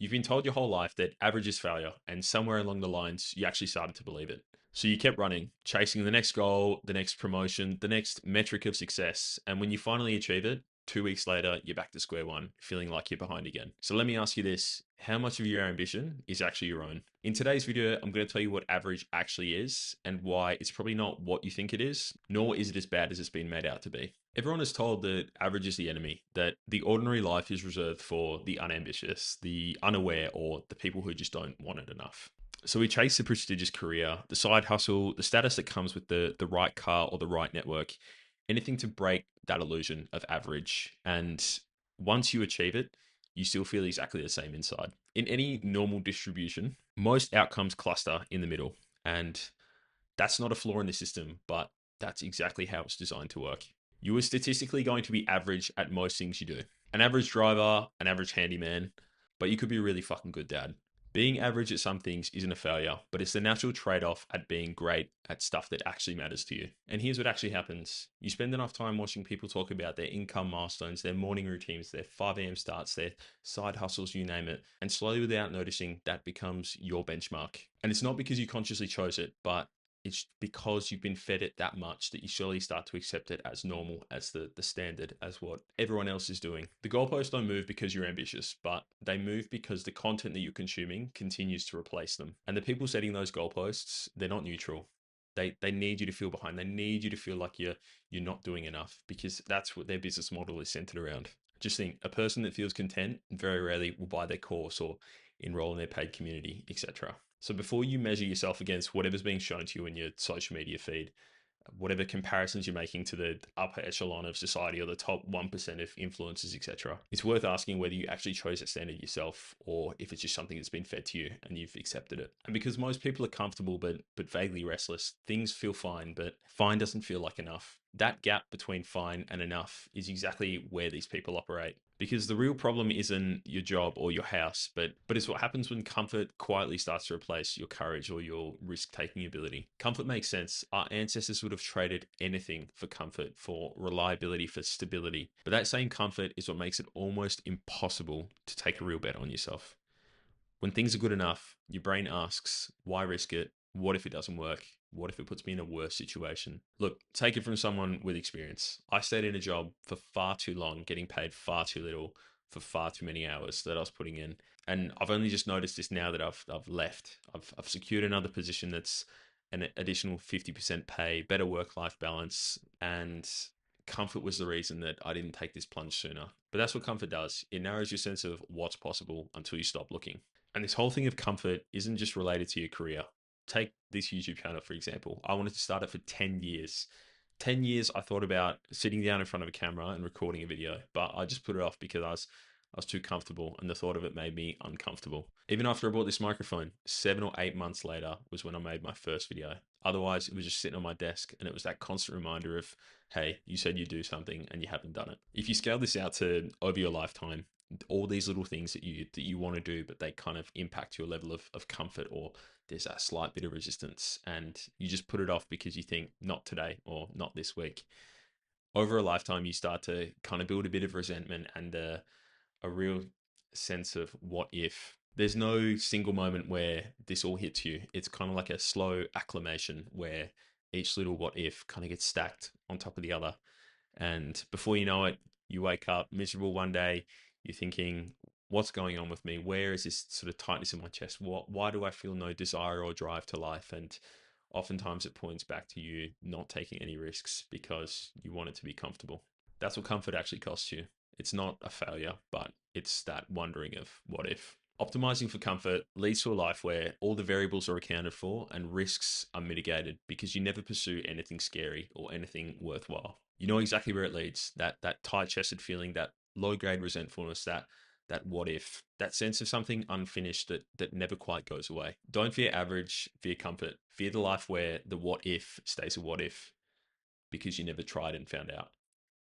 You've been told your whole life that average is failure, and somewhere along the lines, you actually started to believe it. So you kept running, chasing the next goal, the next promotion, the next metric of success. And when you finally achieve it, 2 weeks later, you're back to square one, feeling like you're behind again. So let me ask you this: how much of your ambition is actually your own? In today's video, I'm going to tell you what average actually is and why it's probably not what you think it is, nor is it as bad as it's been made out to be. Everyone is told that average is the enemy, that the ordinary life is reserved for the unambitious, the unaware, or the people who just don't want it enough. So we chase the prestigious career, the side hustle, the status that comes with the right car or the right network, anything to break that illusion of average. And once you achieve it, you still feel exactly the same inside. In any normal distribution, most outcomes cluster in the middle. And that's not a flaw in the system, but that's exactly how it's designed to work. You are statistically going to be average at most things you do. An average driver, an average handyman, but you could be a really fucking good dad. Being average at some things isn't a failure, but it's the natural trade off at being great at stuff that actually matters to you. And here's what actually happens: you spend enough time watching people talk about their income milestones, their morning routines, their 5 a.m. starts, their side hustles, you name it. And slowly, without noticing, that becomes your benchmark. And it's not because you consciously chose it, but it's because you've been fed it that much that you surely start to accept it as normal, as the standard, as what everyone else is doing. The goalposts don't move because you're ambitious, but they move because the content that you're consuming continues to replace them. And the people setting those goalposts, they're not neutral. They need you to feel behind. They need you to feel like you're not doing enough, because that's what their business model is centered around. Just think, a person that feels content very rarely will buy their course or enroll in their paid community, etc. So before you measure yourself against whatever's being shown to you in your social media feed, whatever comparisons you're making to the upper echelon of society or the top 1% of influencers, etc., it's worth asking whether you actually chose that standard yourself, or if it's just something that's been fed to you and you've accepted it. And because most people are comfortable but vaguely restless, things feel fine, but fine doesn't feel like enough. That gap between fine and enough is exactly where these people operate. Because the real problem isn't your job or your house, but it's what happens when comfort quietly starts to replace your courage or your risk-taking ability. Comfort makes sense. Our ancestors would have traded anything for comfort, for reliability, for stability. But that same comfort is what makes it almost impossible to take a real bet on yourself. When things are good enough, your brain asks, why risk it? What if it doesn't work? What if it puts me in a worse situation? Look, take it from someone with experience. I stayed in a job for far too long, getting paid far too little for far too many hours that I was putting in. And I've only just noticed this now that I've left. I've secured another position that's an additional 50% pay, better work-life balance, and comfort was the reason that I didn't take this plunge sooner. But that's what comfort does. It narrows your sense of what's possible until you stop looking. And this whole thing of comfort isn't just related to your career. Take this YouTube channel, for example. I wanted to start it for 10 years. 10 years I thought about sitting down in front of a camera and recording a video, but I just put it off because I was too comfortable, and the thought of it made me uncomfortable. Even after I bought this microphone, 7 or 8 months later was when I made my first video. Otherwise, it was just sitting on my desk, and it was that constant reminder of, hey, you said you'd do something and you haven't done it. If you scale this out to over your lifetime, all these little things that you want to do, but they kind of impact your level of comfort, or there's a slight bit of resistance, and you just put it off because you think, not today or not this week. Over a lifetime, you start to kind of build a bit of resentment and a real sense of what if. There's no single moment where this all hits you. It's kind of like a slow acclimation where each little what if kind of gets stacked on top of the other. And before you know it, you wake up miserable one day. You're thinking, what's going on with me? Where is this sort of tightness in my chest? Why do I feel no desire or drive to life? And oftentimes it points back to you not taking any risks because you want it to be comfortable. That's what comfort actually costs you. It's not a failure, but it's that wondering of what if. Optimizing for comfort leads to a life where all the variables are accounted for and risks are mitigated, because you never pursue anything scary or anything worthwhile. You know exactly where it leads. That tight-chested feeling, that low-grade resentfulness, that what if, that sense of something unfinished that never quite goes away. Don't fear average, fear comfort. Fear the life where the what if stays a what if because you never tried and found out.